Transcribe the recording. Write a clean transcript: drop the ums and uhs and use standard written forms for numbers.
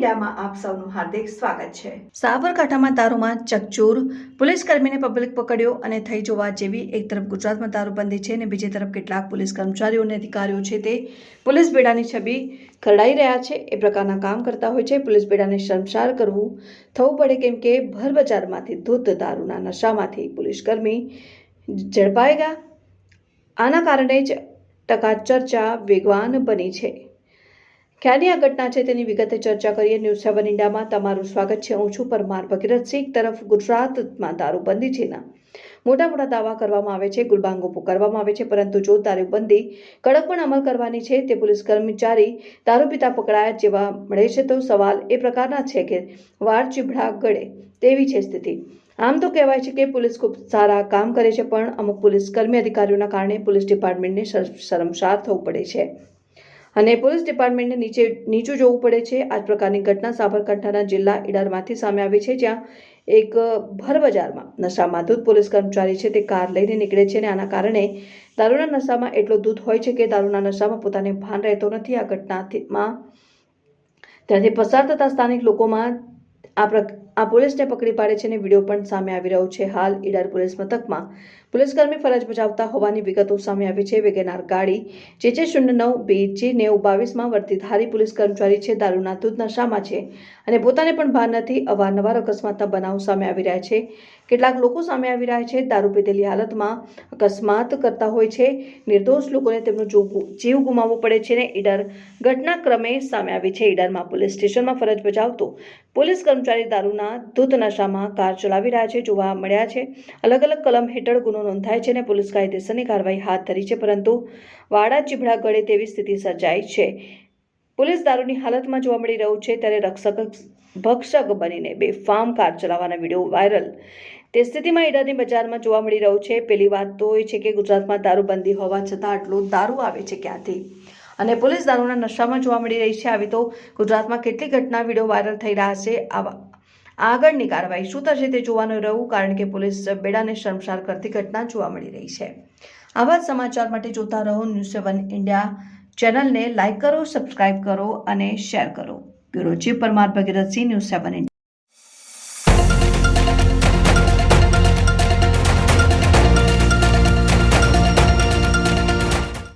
ઇન્ડિયામાં આપ સૌનું હાર્દિક સ્વાગત છે। સાબરકાંઠામાં દારૂમાં ચકચૂર, પોલીસ કર્મીને પબ્લિક પકડ્યો અને થઈ જોવા જેવી। એક તરફ ગુજરાતમાં દારૂબંધી છે અને બીજી તરફ કેટલાક પોલીસ કર્મચારીઓ અને અધિકારીઓ છે તે પોલીસ બેડાની છબી ખરડાઈ રહ્યા છે એ પ્રકારના કામ કરતા હોય છે। પોલીસ બેડાને શર્મસાર થવું પડે કેમ કે ભર બજારમાંથી ધૂત દારૂના નશામાંથી પોલીસ કર્મી ઝડપાઈ ગયા। આના કારણે જ ચર્ચા વેગવાન બની છે। ક્યાંની આ ઘટના છે તેની વિગતે ચર્ચા કરીએ। ન્યૂઝ 7 ઇન્ડિયામાં તમારું સ્વાગત છે। હું છું પરમાર ભગીરથસિંહ। એક તરફ ગુજરાતમાં દારૂબંધી છે મોટા દાવા કરવામાં આવે છે, ગુલબાંગો પુકારવામાં આવે છે, પરંતુ જો દારૂબંધી કડક પણ અમલ કરવાની છે તે પોલીસ કર્મચારી દારૂ પીતા પકડાયા જેવા મળે છે તો સવાલ એ પ્રકારના છે કે વાળ ચીભડા ગળે તેવી છે સ્થિતિ। આમ તો કહેવાય છે કે પોલીસ ખૂબ સારા કામ કરે છે, પણ અમુક પોલીસ કર્મી અધિકારીઓના કારણે પોલીસ ડિપાર્ટમેન્ટને શરમસાર થવું પડે છે અને પોલીસ ડિપાર્ટમેન્ટને નીચું જોવું પડે છે। આ પ્રકારની ઘટના સાબરકાંઠાના જિલ્લા ઈડરમાંથી સામે આવી છે, જ્યાં એક ભર બજારમાં નશામાં ધૂત પોલીસ કર્મચારી છે તે કાર લઈને નીકળે છે અને આના કારણે દારૂના નશામાં એટલો ધૂત હોય છે કે દારૂના નશામાં પોતાને ભાન રહેતો નથી। આ ઘટનામાં ત્યાંથી પસાર થતા સ્થાનિક લોકોમાં આ પોલીસને પકડી પાડે છે અને વિડીયો પણ સામે આવી રહ્યો છે। હાલ ઈડર પોલીસ મથકમાં પોલીસકર્મી ફરજ બજાવતા હોવાની વિગતો સામે આવી છે। વેગેનાર ગાડી JJ09 BG9022માં વર્દીધારી પોલીસ કર્મચારી છે દારૂના ધૂત નશામાં છે અને પોતાને પણ ભાન નથી। અવારનવાર અકસ્માતના બનાવો સામે આવી રહ્યા છે। કેટલાક લોકો સામે આવી રહ્યા છે દારૂ પીધેલી હાલતમાં અકસ્માત કરતા હોય છે। નિર્દોષ લોકોને તેમનો જીવ ગુમાવવો પડે છે અને ઈડર ઘટનાક્રમે સામે આવી છે। ઈડરમાં પોલીસ સ્ટેશનમાં ફરજ બજાવતો પોલીસ કર્મચારી દારૂના ધૂત નશામાં કાર ચલાવી રહ્યા છે જોવા મળ્યા છે। અલગ અલગ કલમ હેઠળ ગુનો નોંધાય છે અને પોલીસ કાયદેસરની કાર્યવાહી હાથ ધરી છે, પરંતુ વાડા ચીભડા ગળે તેવી સ્થિતિ સર્જાઈ છે। પોલીસ દારૂની હાલતમાં જોવા મળી રહ્યું છે ત્યારે ભક્ષક બનીને બેફામ કાર ચલાવવાના વિડીયો વાયરલ તે સ્થિતિમાં ઈડરની બજારમાં જોવા મળી રહ્યું છે। પહેલી વાત તો એ છે કે ગુજરાતમાં દારૂબંધી હોવા છતાં આટલો દારૂ આવે છે ક્યાંથી અને પોલીસ દારૂના નશામાં જોવા મળી રહી છે। આવી તો ગુજરાતમાં કેટલી ઘટના વિડીયો વાયરલ થઈ રહ્યા છે। આગળની કાર્યવાહી શું થશે તે જોવાનું રહ્યું, કારણ કે પોલીસ બેડાને શર્મસાર કરતી ઘટના જોવા મળી રહી છે। આવા જ સમાચાર માટે જોતા રહો ન્યૂઝ 7 ઇન્ડિયા ચેનલને લાઇક કરો, સબસ્ક્રાઇબ કરો અને શેર કરો। Bureau chief Parmar Bhagirathsinh, news 7 India.